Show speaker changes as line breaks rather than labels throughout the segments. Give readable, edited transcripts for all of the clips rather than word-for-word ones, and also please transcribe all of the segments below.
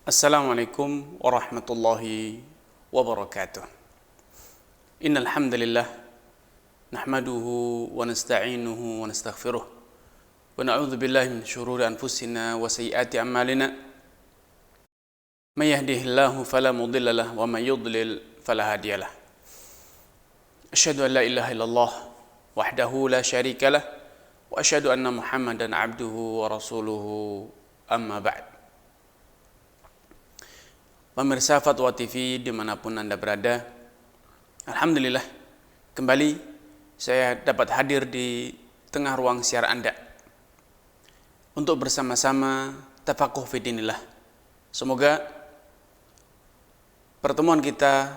Assalamualaikum warahmatullahi wabarakatuh. Innal hamdalillah nahmaduhu wa nasta'inuhu wa nastaghfiruh wa na'udzu billahi min shururi anfusina wa sayyiati a'malina. May yahdihillahu fala mudilla lahu wa may yudlil fala hadiya lahu. Asyhadu an la ilaha illallah wahdahu la syarika lah wa asyhadu anna Muhammadan abduhu wa rasuluhu amma ba'd. Pemirsa Fatwa TV dimanapun Anda berada, alhamdulillah kembali saya dapat hadir di tengah ruang siar Anda untuk bersama-sama tafakuh fi dinillah. Semoga pertemuan kita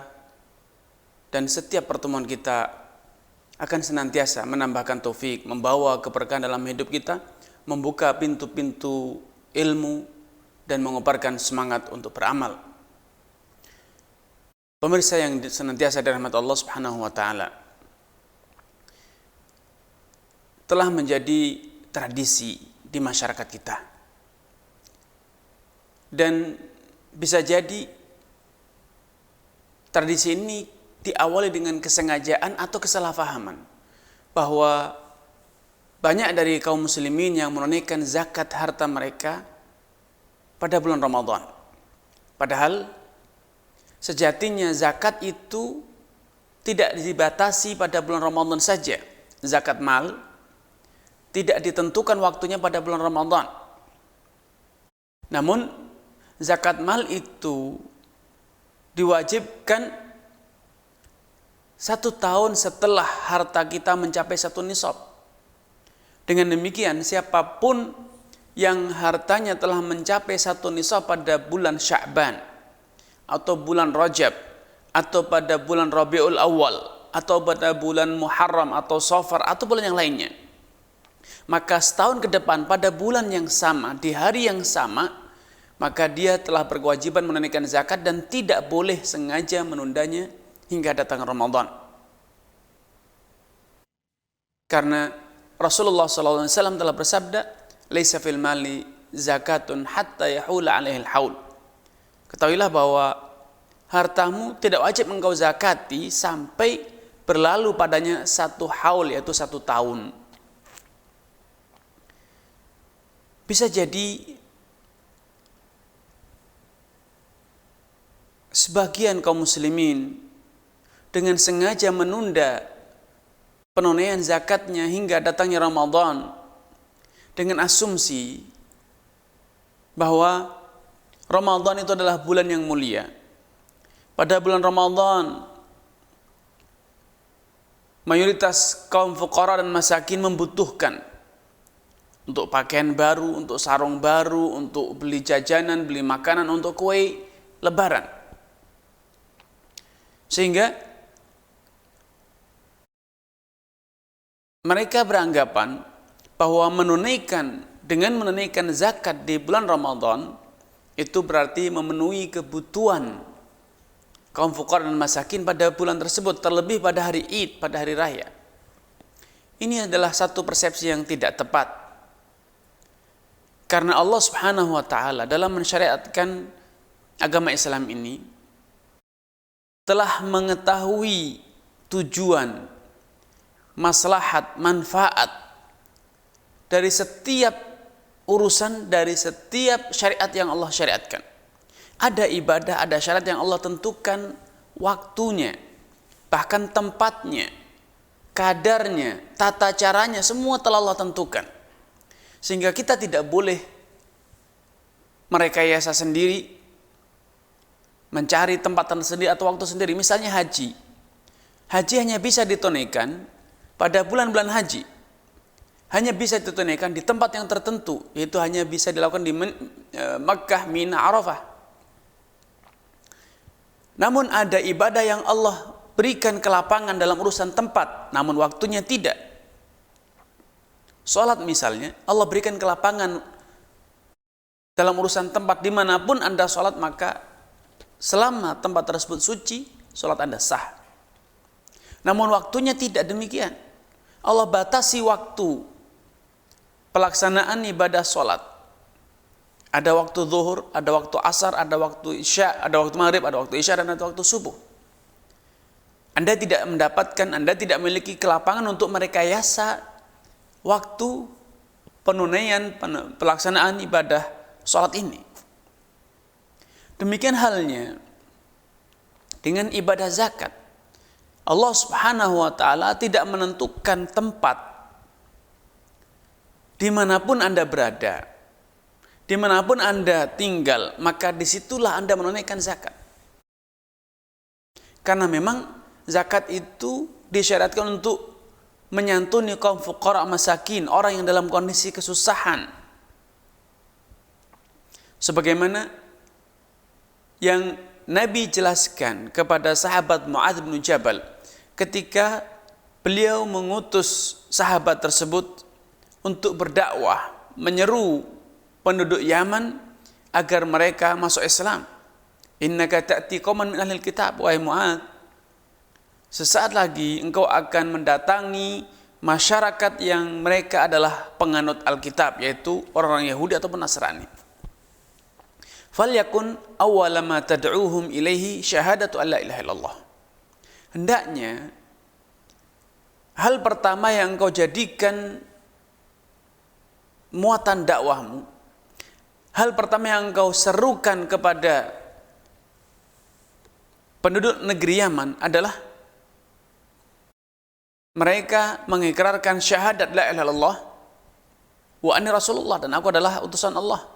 dan setiap pertemuan kita akan senantiasa menambahkan taufik, membawa keberkahan dalam hidup kita, membuka pintu-pintu ilmu dan mengobarkan semangat untuk beramal. Pemirsa yang senantiasa dirahmati Allah Subhanahu wa taala, telah menjadi tradisi di masyarakat kita. Dan bisa jadi tradisi ini diawali dengan kesengajaan atau kesalahpahaman bahwa banyak dari kaum muslimin yang menunaikan zakat harta mereka pada bulan Ramadan. Padahal sejatinya zakat itu tidak dibatasi pada bulan Ramadan saja. Zakat mal tidak ditentukan waktunya pada bulan Ramadan. Namun zakat mal itu diwajibkan 1 tahun setelah harta kita mencapai 1 nisab. Dengan demikian siapapun yang hartanya telah mencapai 1 nisab pada bulan Sya'ban atau bulan Rajab, atau pada bulan Rabiul Awal, atau pada bulan Muharram atau Safar, atau bulan yang lainnya, maka setahun ke depan pada bulan yang sama, di hari yang sama, maka dia telah berkewajiban menunaikan zakat dan tidak boleh sengaja menundanya hingga datang Ramadan. Karena Rasulullah SAW telah bersabda, "Laisa fil mali zakatun hatta yahula alaihil haul." Ketahuilah bahwa hartamu tidak wajib engkau zakati sampai berlalu padanya 1 haul, yaitu 1 tahun. Bisa jadi sebagian kaum muslimin dengan sengaja menunda penunaian zakatnya hingga datangnya Ramadan dengan asumsi bahwa Ramadan itu adalah bulan yang mulia. Pada bulan Ramadan, mayoritas kaum fuqara dan masakin membutuhkan untuk pakaian baru, untuk sarung baru, untuk beli jajanan, beli makanan, untuk kue lebaran. Sehingga mereka beranggapan bahwa dengan menunaikan zakat di bulan Ramadan itu berarti memenuhi kebutuhan kaum fuqara dan masakin pada bulan tersebut, terlebih pada hari Id, pada hari raya. Ini adalah satu persepsi yang tidak tepat. Karena Allah Subhanahu wa taala dalam mensyariatkan agama Islam ini telah mengetahui tujuan, maslahat, manfaat dari setiap urusan, dari setiap syariat yang Allah syariatkan. Ada ibadah, ada syariat yang Allah tentukan waktunya, bahkan tempatnya, kadarnya, tata caranya, semua telah Allah tentukan. Sehingga kita tidak boleh merekayasa sendiri, mencari tempat sendiri atau waktu sendiri. Misalnya haji. Haji hanya bisa ditunaikan pada bulan-bulan haji. Hanya bisa ditunaikan di tempat yang tertentu, yaitu hanya bisa dilakukan di Makkah, Mina, Arafah. Namun ada ibadah yang Allah berikan kelapangan dalam urusan tempat, namun waktunya tidak. Salat misalnya, Allah berikan kelapangan dalam urusan tempat, dimanapun Anda salat, maka selama tempat tersebut suci, salat Anda sah. Namun waktunya tidak demikian. Allah batasi waktu pelaksanaan ibadah salat. Ada waktu zuhur, ada waktu asar, ada waktu isya, ada waktu maghrib, ada waktu isya, dan ada waktu subuh. Anda tidak mendapatkan, Anda tidak memiliki kelapangan untuk merekayasa waktu penunaian, pelaksanaan ibadah sholat ini. Demikian halnya dengan ibadah zakat. Allah Subhanahu wa ta'ala tidak menentukan tempat dimanapun Anda berada, dimanapun Anda tinggal, maka disitulah Anda menunaikan zakat. Karena memang zakat itu disyariatkan untuk menyantuni kaum fuqara masakin, orang yang dalam kondisi kesusahan. Sebagaimana yang Nabi jelaskan kepada sahabat Mu'adz bin Jabal ketika beliau mengutus sahabat tersebut untuk berdakwah, menyeru penduduk Yaman agar mereka masuk Islam. Innaka ta'ti qauman min ahlil kitab, wahai Mu'adz, sesaat lagi engkau akan mendatangi masyarakat yang mereka adalah penganut Alkitab, yaitu orang-orang Yahudi ataupun Nasrani. Falyakun awwala ma tad'uuhum ilaihi syahadatu alla ilaha illallah. Hendaknya hal pertama yang engkau jadikan muatan dakwahmu, hal pertama yang engkau serukan kepada penduduk negeri Yaman adalah mereka mengikrarkan syahadat la ilaha illallah wa anni rasulullah, dan aku adalah utusan Allah.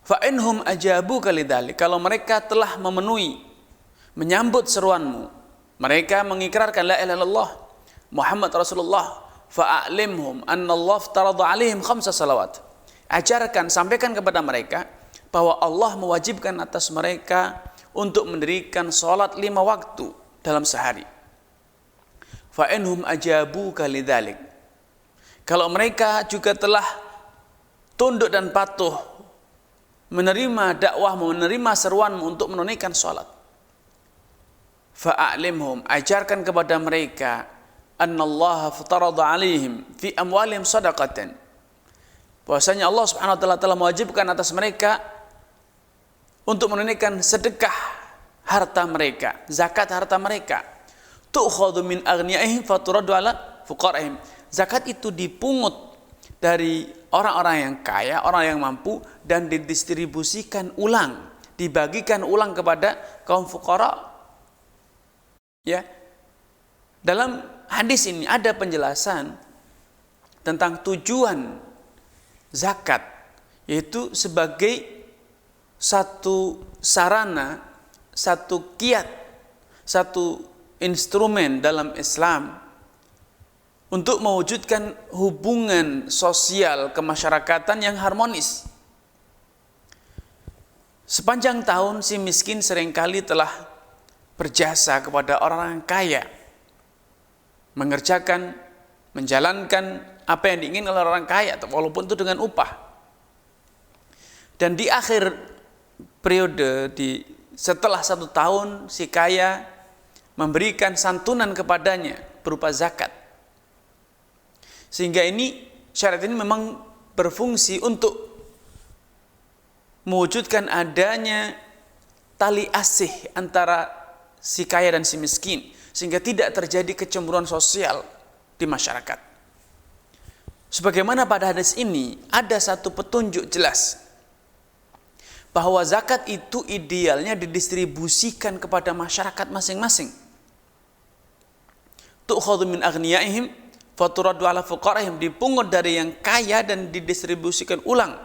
Fa inhum ajabuka lidzalik, kalau mereka telah menyambut seruanmu, mereka mengikrarkan la ilaha illallah Muhammad Rasulullah, fa'alimhum anna Allah aftarada alaihim 5 salawat. Ajarkan, sampaikan kepada mereka bahwa Allah mewajibkan atas mereka untuk mendirikan salat 5 waktu dalam sehari. Fa inhum ajabuka lidzalik, kalau mereka juga telah tunduk dan patuh menerima dakwahmu, menerima seruanmu untuk menunaikan salat, fa'alimhum, ajarkan kepada mereka, annallaha aftarada alaihim fi amwalihim shadaqatan, bahwasanya Allah Subhanahu wa taala telah mewajibkan atas mereka untuk menunaikan sedekah harta mereka, zakat harta mereka. Tu'khadhu min aghniyaihim faturaddu ala fuqaraihim. Zakat itu dipungut dari orang-orang yang kaya, orang yang mampu, dan didistribusikan ulang, dibagikan ulang kepada kaum fuqara. Ya. Dalam hadis ini ada penjelasan tentang tujuan zakat, yaitu sebagai satu sarana, satu kiat, satu instrumen dalam Islam untuk mewujudkan hubungan sosial kemasyarakatan yang harmonis. Sepanjang tahun si miskin seringkali telah berjasa kepada orang kaya, mengerjakan, menjalankan apa yang diinginkan oleh orang kaya, walaupun itu dengan upah. Dan di akhir periode, setelah 1 tahun, si kaya memberikan santunan kepadanya berupa zakat. Sehingga ini, syariat ini memang berfungsi untuk mewujudkan adanya tali asih antara si kaya dan si miskin, sehingga tidak terjadi kecemburuan sosial di masyarakat. Sebagaimana pada hadis ini ada satu petunjuk jelas bahwa zakat itu idealnya didistribusikan kepada masyarakat masing-masing. Tu'khadhu min aghniyaihim faturaddu ala fuqaraihim, dipungut dari yang kaya dan didistribusikan ulang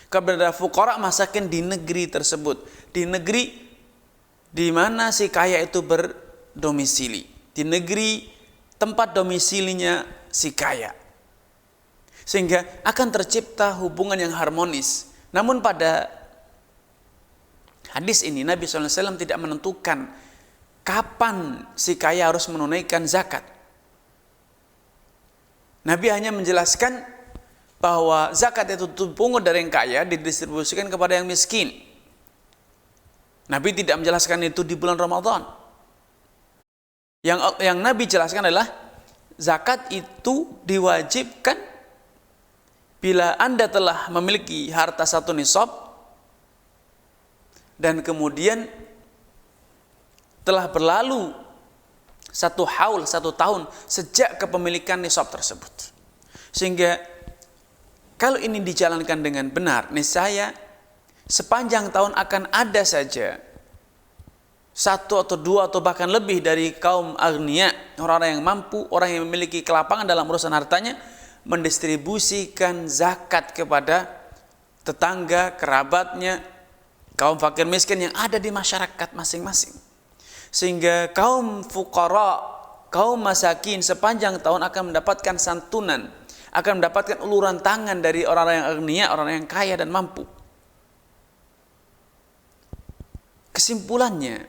kepada fuqara masakin di negeri tersebut, di negeri di mana si kaya itu berdomisili, di negeri tempat domisilinya si kaya, sehingga akan tercipta hubungan yang harmonis. Namun pada hadis ini Nabi SAW tidak menentukan kapan si kaya harus menunaikan zakat. Nabi hanya menjelaskan bahwa zakat itu dipungut dari yang kaya, didistribusikan kepada yang miskin. Nabi tidak menjelaskan itu di bulan Ramadan. Yang Nabi jelaskan adalah zakat itu diwajibkan bila Anda telah memiliki harta satu nisab dan kemudian telah berlalu satu haul, 1 tahun sejak kepemilikan nisab tersebut. Sehingga kalau ini dijalankan dengan benar, niscaya sepanjang tahun akan ada saja 1 atau 2 atau bahkan lebih dari kaum agniya, orang-orang yang mampu, orang yang memiliki kelapangan dalam urusan hartanya, mendistribusikan zakat kepada tetangga, kerabatnya, kaum fakir miskin yang ada di masyarakat masing-masing. Sehingga kaum fuqara, kaum masakin sepanjang tahun akan mendapatkan santunan, akan mendapatkan uluran tangan dari orang-orang yang agniya, orang-orang yang kaya dan mampu. Kesimpulannya,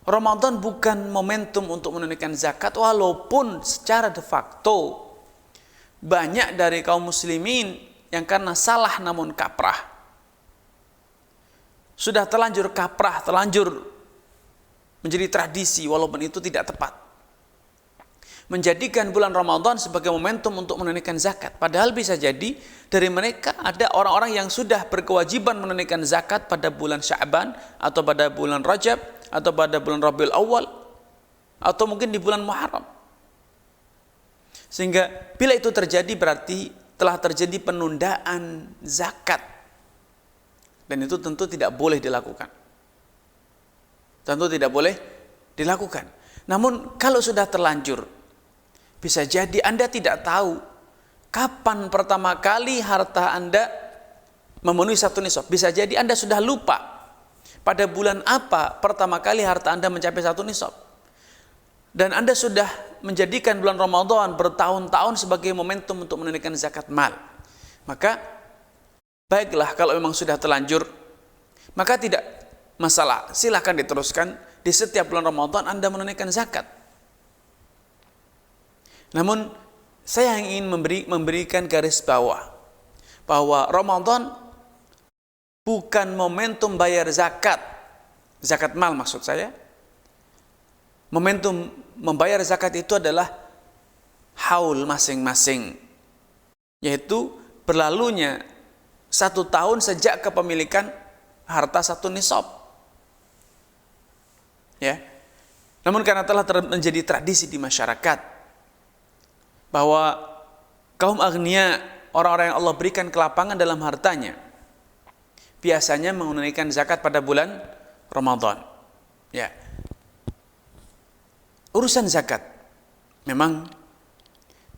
Ramadan bukan momentum untuk menunaikan zakat, walaupun secara de facto banyak dari kaum muslimin yang karena salah namun kaprah, sudah terlanjur kaprah, terlanjur menjadi tradisi, walaupun itu tidak tepat, menjadikan bulan Ramadan sebagai momentum untuk menunaikan zakat. Padahal bisa jadi dari mereka ada orang-orang yang sudah berkewajiban menunaikan zakat pada bulan Sya'ban, atau pada bulan Rajab, atau pada bulan Rabiul Awal, atau mungkin di bulan Muharram. Sehingga bila itu terjadi berarti telah terjadi penundaan zakat, dan itu tentu tidak boleh dilakukan. Tentu tidak boleh dilakukan. Namun kalau sudah terlanjur, bisa jadi Anda tidak tahu kapan pertama kali harta Anda memenuhi satu nisab. Bisa jadi Anda sudah lupa pada bulan apa pertama kali harta Anda mencapai satu nisab. Dan Anda sudah menjadikan bulan Ramadan bertahun-tahun sebagai momentum untuk menunaikan zakat mal. Maka baiklah, kalau memang sudah terlanjur, maka tidak masalah, silahkan diteruskan di setiap bulan Ramadan Anda menunaikan zakat. Namun saya ingin memberikan garis bawah bahwa Ramadan bukan momentum bayar zakat, zakat mal maksud saya. Momentum membayar zakat itu adalah haul masing-masing, yaitu berlalunya 1 tahun sejak kepemilikan harta satu nisab. Ya. Namun karena telah menjadi tradisi di masyarakat bahwa kaum agniya, orang-orang yang Allah berikan kelapangan dalam hartanya, biasanya menunaikan zakat pada bulan Ramadan. Ya. Urusan zakat memang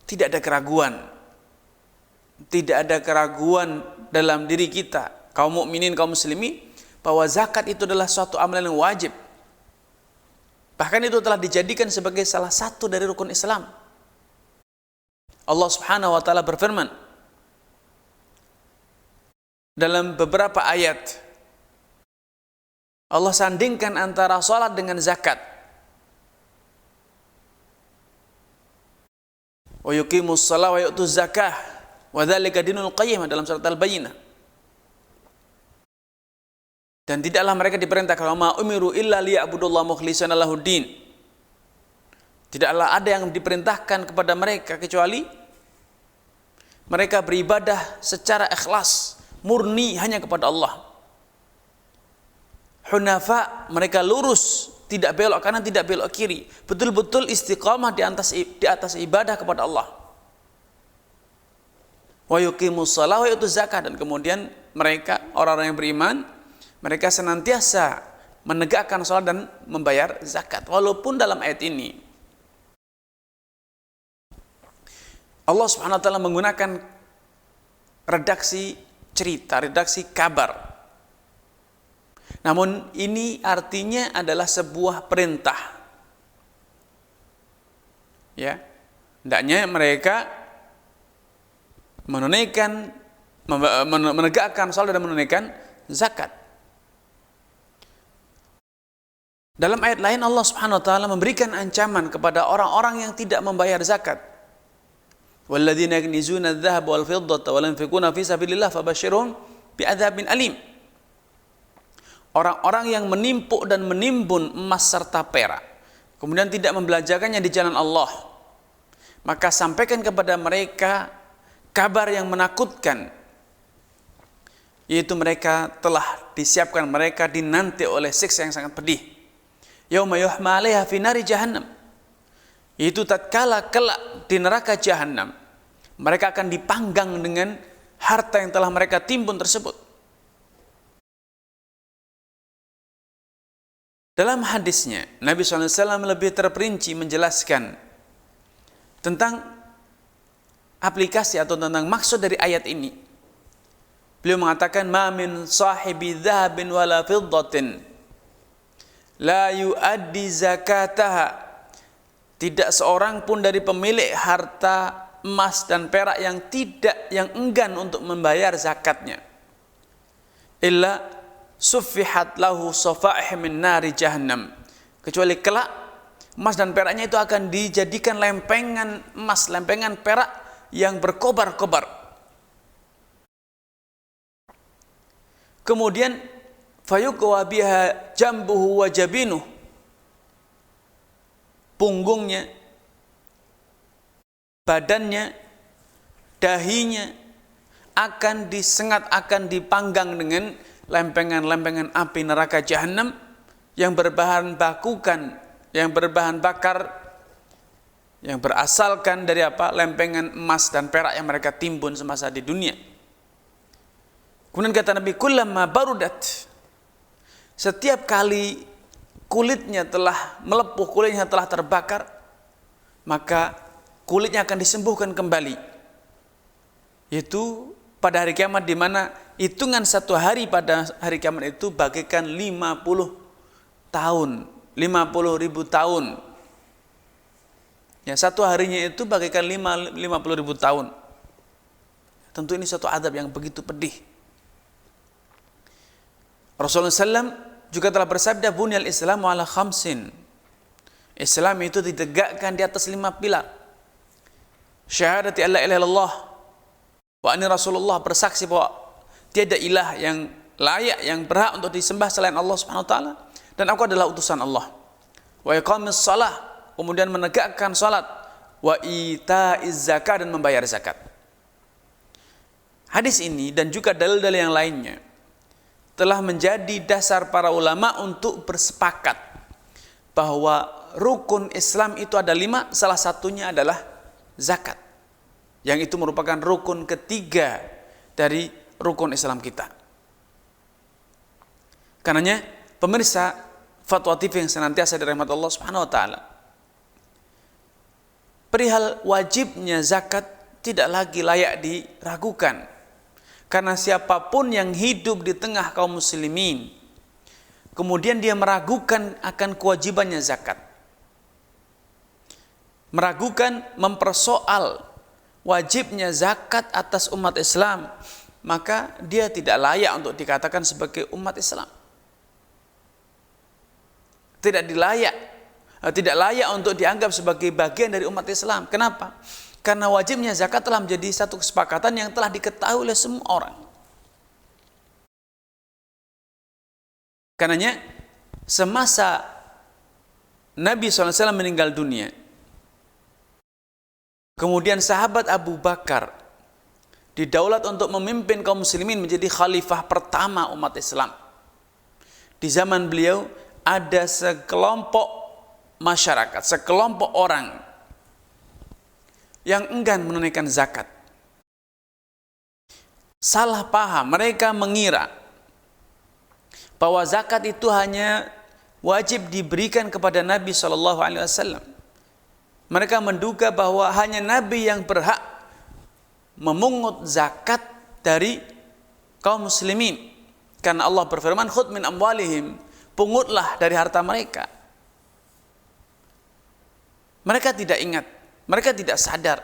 tidak ada keraguan. Tidak ada keraguan dalam diri kita, kaum mukminin, kaum muslimin, bahwa zakat itu adalah suatu amalan yang wajib. Bahkan itu telah dijadikan sebagai salah satu dari rukun Islam. Allah Subhanahu wa taala berfirman dalam beberapa ayat, Allah sandingkan antara salat dengan zakat. Wa yuqimus shalah wa yu'tuz zakah wa dzalika dinul qayyim dalam surat Al-Bayyinah. Dan tidaklah mereka diperintahkan ma umiru illa liya'budullaha mukhlishana lahuddin. Tidaklah ada yang diperintahkan kepada mereka kecuali mereka beribadah secara ikhlas, murni hanya kepada Allah. Hunafa, mereka lurus, tidak belok kanan, tidak belok kiri, betul-betul istiqamah di atas ibadah kepada Allah. Wa yuqimus shalah wa yutuz zakah, dan kemudian mereka, orang-orang yang beriman, mereka senantiasa menegakkan salat dan membayar zakat. Walaupun dalam ayat ini Allah Subhanahu wa taala menggunakan redaksi cerita, redaksi kabar. Namun ini artinya adalah sebuah perintah. Ya. Hendaknya mereka menegakkan salat dan menunaikan zakat. Dalam ayat lain Allah Subhanahu wa taala memberikan ancaman kepada orang-orang yang tidak membayar zakat. Walladzina yaknizuna adh-dhahaba wal fiddata wa la yunfiquna fi sabilillah fabashshirhum bi'adzabin alim. Orang-orang yang menimpuk dan menimbun emas serta perak, kemudian tidak membelanjakannya di jalan Allah, maka sampaikan kepada mereka kabar yang menakutkan yaitu mereka telah disiapkan, mereka dinanti oleh siksa yang sangat pedih. Yauma yuhma 'alaiha fi nari jahannam, yaitu tatkala kelak di neraka jahanam mereka akan dipanggang dengan harta yang telah mereka timbun tersebut. Dalam hadisnya Nabi SAW lebih terperinci menjelaskan tentang aplikasi atau tentang maksud dari ayat ini. Beliau mengatakan, ma min sahibi dhahabin wala fiddatin la yuaddi zakataha. Tidak seorang pun dari pemilik harta emas dan perak yang enggan untuk membayar zakatnya, illa suffihat lahu safaih min nari jahannam, kecuali kelak emas dan peraknya itu akan dijadikan lempengan emas, lempengan perak yang berkobar-kobar. Kemudian fayuqwa biha jambuhu wa jabinuh, punggungnya, badannya, dahinya akan disengat, akan dipanggang dengan lempengan-lempengan api neraka jahanam yang berbahan bakar yang berasalkan dari apa? Lempengan emas dan perak yang mereka timbun semasa di dunia. Kemudian kata Nabi, kullama barudat, setiap kali kulitnya telah melepuh, kulitnya telah terbakar, maka kulitnya akan disembuhkan kembali. Yaitu pada hari kiamat, di mana hitungan satu hari pada hari kiamat itu bagaikan 50 tahun, 50.000 tahun. Ya, satu harinya itu bagaikan 50.000 tahun. Tentu ini suatu adab yang begitu pedih. Rasulullah SAW juga telah bersabda, bunyal Islamu ala khamsin. Islam itu ditegakkan di atas 5 pilar. Syahadati alla ilaha illallah wa anni Rasulullah, bersaksi bahwa tiada ilah yang layak, yang berhak untuk disembah selain Allah Subhanahu wa taala, dan aku adalah utusan Allah. Wa iqamis shalah, kemudian menegakkan salat, wa itaiz zakat, dan membayar zakat. Hadis ini dan juga dalil-dalil yang lainnya telah menjadi dasar para ulama untuk bersepakat bahwa rukun Islam itu ada 5, salah satunya adalah zakat, yang itu merupakan rukun ketiga dari rukun Islam kita. Karenanya pemirsa Fatwa TV yang senantiasa dirahmati Allah Subhanahu wa taala, perihal wajibnya zakat tidak lagi layak diragukan, karena siapapun yang hidup di tengah kaum muslimin kemudian dia meragukan akan kewajibannya zakat, meragukan, mempersoal wajibnya zakat atas umat Islam, maka dia tidak layak untuk dikatakan sebagai umat Islam. Tidak layak untuk dianggap sebagai bagian dari umat Islam. Kenapa? Karena wajibnya zakat telah menjadi satu kesepakatan yang telah diketahui oleh semua orang. Karenanya semasa Nabi SAW meninggal dunia, kemudian sahabat Abu Bakar didaulat untuk memimpin kaum muslimin menjadi khalifah pertama umat Islam. Di zaman beliau ada sekelompok masyarakat, sekelompok orang yang enggan menunaikan zakat. Salah paham, mereka mengira bahwa zakat itu hanya wajib diberikan kepada Nabi SAW. Mereka menduga bahwa hanya Nabi yang berhak memungut zakat dari kaum muslimin, karena Allah berfirman, khudh min amwalihim, pungutlah dari harta mereka. Mereka tidak ingat, mereka tidak sadar,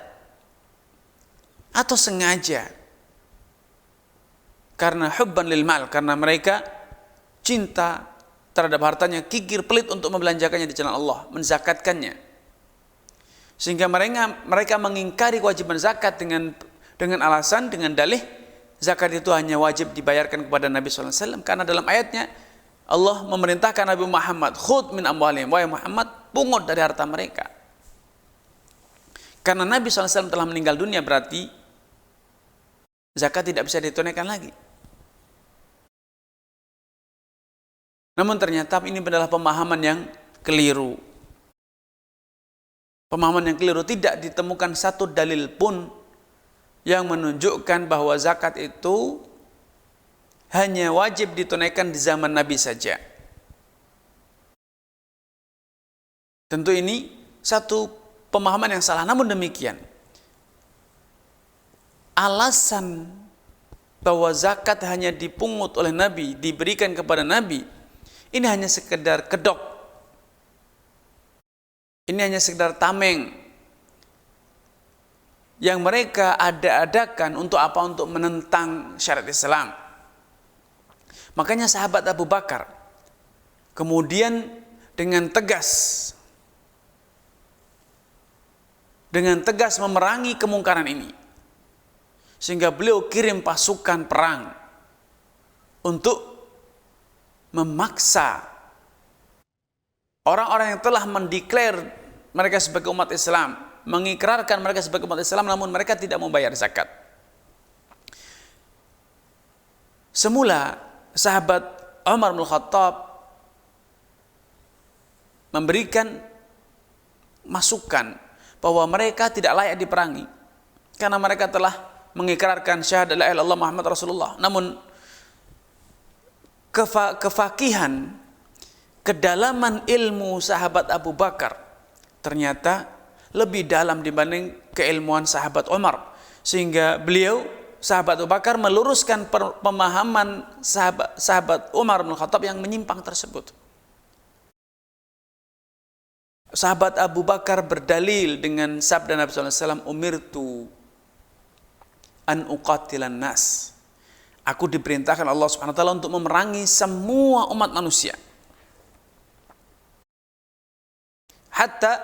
atau sengaja karena hubban lil mal, karena mereka cinta terhadap hartanya, kikir pelit untuk membelanjakannya di jalan Allah, menzakatkannya, sehingga mereka mengingkari kewajiban zakat dengan alasan, dengan dalih zakat itu hanya wajib dibayarkan kepada Nabi SAW, karena dalam ayatnya Allah memerintahkan Nabi Muhammad, khudh min amwalihim, wahai Muhammad, pungut dari harta mereka. Karena Nabi SAW telah meninggal dunia, berarti zakat tidak bisa ditunaikan lagi. Namun ternyata ini adalah pemahaman yang keliru. Pemahaman yang keliru, tidak ditemukan satu dalil pun yang menunjukkan bahwa zakat itu hanya wajib ditunaikan di zaman Nabi saja. Tentu ini satu pemahaman yang salah. Namun demikian, alasan bahwa zakat hanya dipungut oleh Nabi, diberikan kepada Nabi, ini hanya sekedar kedok. Ini hanya sekedar tameng yang mereka ada-adakan untuk apa? Untuk menentang syariat Islam. Makanya sahabat Abu Bakar kemudian dengan tegas memerangi kemungkaran ini, sehingga beliau kirim pasukan perang untuk memaksa orang-orang yang telah mendeklar mereka sebagai umat Islam, mengikrarkan mereka sebagai umat Islam, namun mereka tidak membayar zakat. Semula sahabat Umar bin Khattab memberikan masukan bahwa mereka tidak layak diperangi karena mereka telah mengikrarkan syahadat la ilaha illallah Muhammad Rasulullah. Namun kefakihan, kedalaman ilmu sahabat Abu Bakar ternyata lebih dalam dibanding keilmuan sahabat Umar, sehingga beliau, sahabat Abu Bakar, meluruskan pemahaman sahabat Umar bin Khattab yang menyimpang tersebut. Sahabat Abu Bakar berdalil dengan sabda Nabi SAW, umirtu an uqatilan nas. Aku diperintahkan Allah Subhanahu wa taala untuk memerangi semua umat manusia. Hatta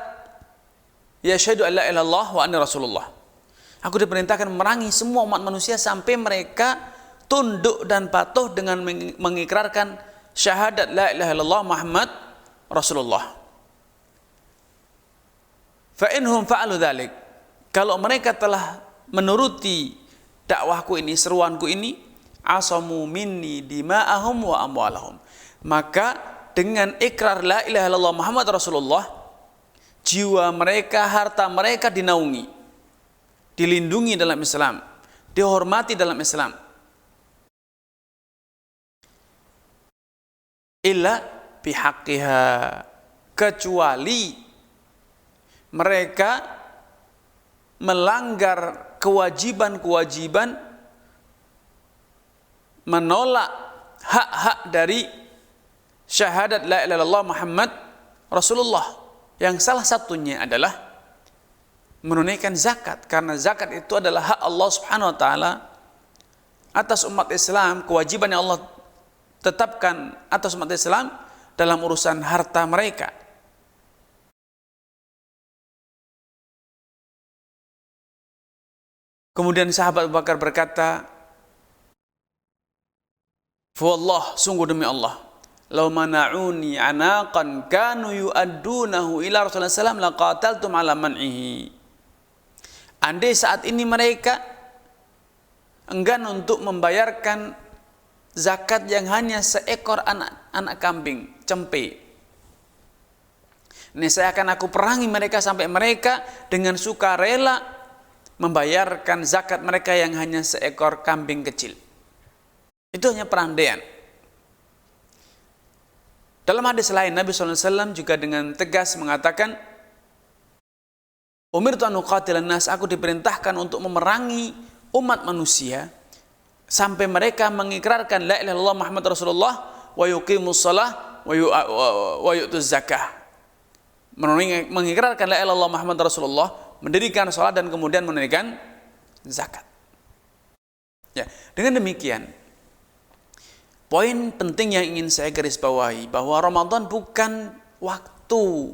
yashhadu an la ilaha illallah wa anni rasulullah. Aku diperintahkan memerangi semua umat manusia sampai mereka tunduk dan patuh dengan mengikrarkan syahadat la ilaha illallah Muhammad Rasulullah. Fa inhum fa'alu dzalik. Kalau mereka telah menuruti dakwahku ini, seruanku ini, asamu minni dima'ahum wa amwalahum. Maka dengan ikrar la ilaha illallah Muhammad Rasulullah, jiwa mereka, harta mereka dinaungi, dilindungi dalam Islam, dihormati dalam Islam. Illa bihaqqiha, kecuali mereka melanggar kewajiban-kewajiban, menolak hak-hak dari syahadat la ilaha illallah Muhammad Rasulullah, yang salah satunya adalah menunaikan zakat, karena zakat itu adalah hak Allah Subhanahu wa taala atas umat Islam, kewajiban yang Allah tetapkan atas umat Islam dalam urusan harta mereka. Kemudian sahabat Abu Bakar berkata, "Wallah, sungguh demi Allah, law mana'uni anaqan kanu yu'addunahu ila Rasulullah sallallahu alaihi wasallam laqataltum ala man'ihi." Andai saat ini mereka enggan untuk membayarkan zakat yang hanya seekor anak kambing, cempe, niscaya akan aku perangi mereka sampai mereka dengan sukarela membayarkan zakat mereka yang hanya seekor kambing kecil. Itu hanya perandaian. Dalam hadis lain, Nabi SAW juga dengan tegas mengatakan, umirtu an uqatilan nas, aku diperintahkan untuk memerangi umat manusia sampai mereka mengikrarkan la ilaha illallah Muhammad Rasulullah wa yuqimus shalah wa yu'tuz zakah. Mengikrarkan la ilaha illallah Muhammad Rasulullah, mendirikan salat dan kemudian menunaikan zakat. Ya, dengan demikian, poin penting yang ingin saya garis bawahi bahwa Ramadan bukan waktu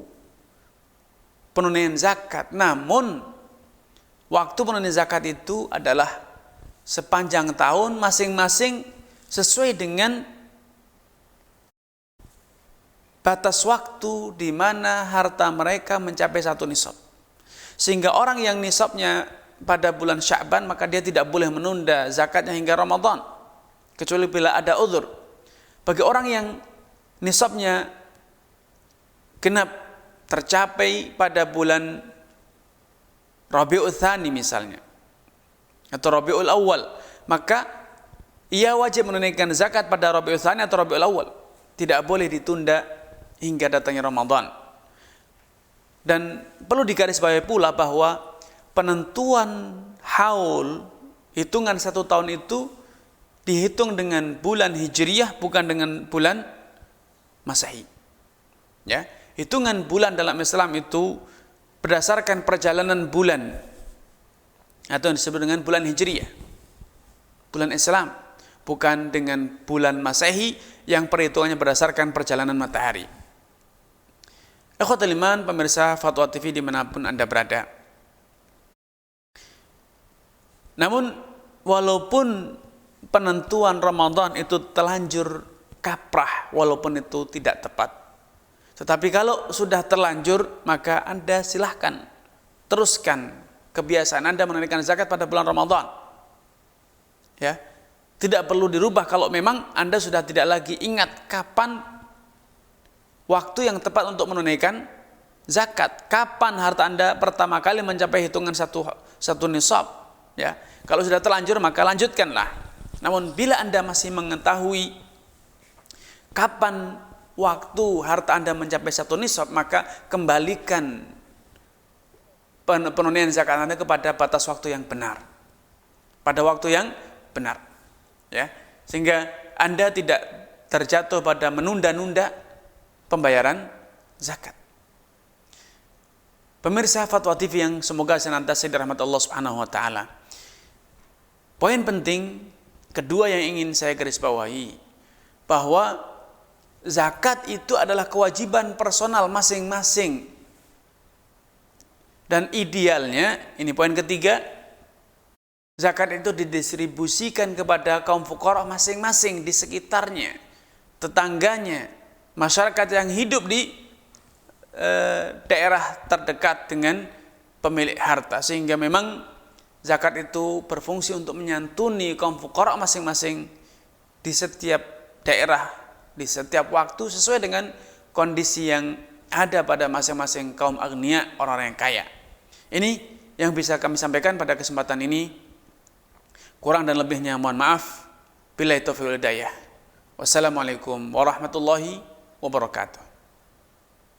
penunaian zakat, namun waktu penunaian zakat itu adalah sepanjang tahun, masing-masing sesuai dengan batas waktu di mana harta mereka mencapai satu nisab. Sehingga orang yang nisabnya pada bulan Sya'ban, maka dia tidak boleh menunda zakatnya hingga Ramadan, kecuali bila ada uzur. Bagi orang yang nisabnya genap tercapai pada bulan Rabiul Tsani misalnya atau Rabiul Awal, maka ia wajib menunaikan zakat pada Rabiul Tsani atau Rabiul Awal. Tidak boleh ditunda hingga datangnya Ramadan. Dan perlu digarisbawahi pula bahwa penentuan haul, hitungan 1 tahun itu dihitung dengan bulan Hijriyah, bukan dengan bulan Masehi. Ya, hitungan bulan dalam Islam itu berdasarkan perjalanan bulan atau yang disebut dengan bulan Hijriyah, bulan Islam, bukan dengan bulan Masehi yang perhitungannya berdasarkan perjalanan matahari. Ikhwatul iman, pemirsa Fatwa TV dimanapun Anda berada. Namun walaupun penentuan Ramadan itu terlanjur kaprah, walaupun itu tidak tepat, tetapi kalau sudah terlanjur, maka Anda silahkan teruskan kebiasaan Anda menunaikan zakat pada bulan Ramadan. Ya, tidak perlu dirubah kalau memang Anda sudah tidak lagi ingat kapan waktu yang tepat untuk menunaikan zakat, kapan harta Anda pertama kali mencapai hitungan satu nisab. Ya, kalau sudah terlanjur maka lanjutkanlah. Namun bila Anda masih mengetahui kapan waktu harta Anda mencapai 1 nisab, maka kembalikan penunaian zakat Anda kepada batas waktu yang benar, pada waktu yang benar, ya, sehingga Anda tidak terjatuh pada menunda-nunda pembayaran zakat. Pemirsa Fatwa TV yang semoga senantiasa dirahmati Allah Subhanahu wa taala. Poin penting kedua yang ingin saya garis bawahi, bahwa zakat itu adalah kewajiban personal masing-masing. Dan idealnya, ini poin ketiga, zakat itu didistribusikan kepada kaum fuqara masing-masing di sekitarnya, tetangganya, masyarakat yang hidup di daerah terdekat dengan pemilik harta, sehingga memang zakat itu berfungsi untuk menyantuni kaum fuqara masing-masing di setiap daerah, di setiap waktu sesuai dengan kondisi yang ada pada masing-masing kaum agniya, orang-orang yang kaya. Ini yang bisa kami sampaikan pada kesempatan ini. Kurang dan lebihnya mohon maaf. Billahi taufiq wal hidayah. Wassalamualaikum warahmatullahi wabarakatuh.